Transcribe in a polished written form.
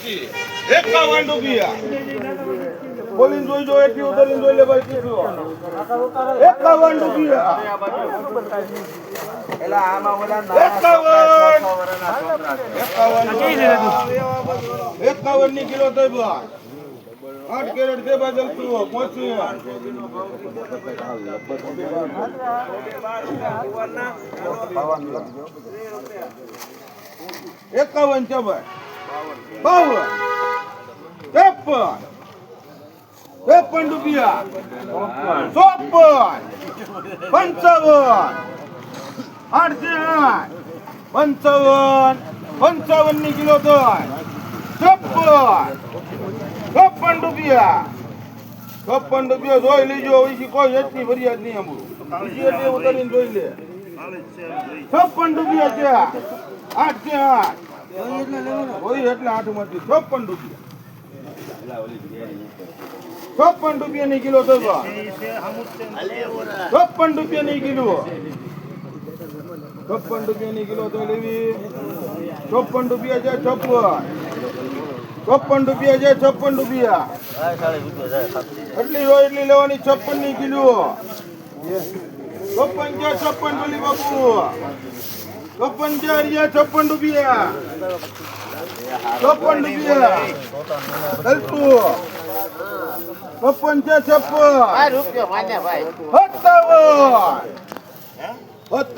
51 રૂપિયા બોલીને જોઈ જો એટલી ઉતરીને જોઈ લે ભાઈ કેટલું 51 રૂપિયા એલા આમાં ઓલા 51 ની કિલો થઈ બા 8 કેરેટ દે બા જલતું પહોંચી 51 છે ભાઈ 52 53 રૂપિયા 54 55 55 ની કિલો થાય 56 રૂપિયા 56 રૂપિયા જોઈ લેજો ઓછી કોઈ એટલી ફરિયાદ નહીં આંબુ બીજી એટલે ઉતરીને જોઈ લે 56 રૂપિયા છે 8 છે 8 કોઈ એટલે 8 માંથી 56 રૂપિયા 56 રૂપિયાની કિલો થયો 56 રૂપિયાની કિલો 56 રૂપિયાની કિલો તો લેવી 56 રૂપિયા છે 56 રૂપિયા છે 56 રૂપિયા એટલી હોય એટલી લેવાની 56 ની કિલો 56 છે 56 બોલી બાપુ 56 છે 56 રૂપિયા 56 રૂપિયા દલતું 56 છે 56 રૂપિયા માન્ય ભાઈ 57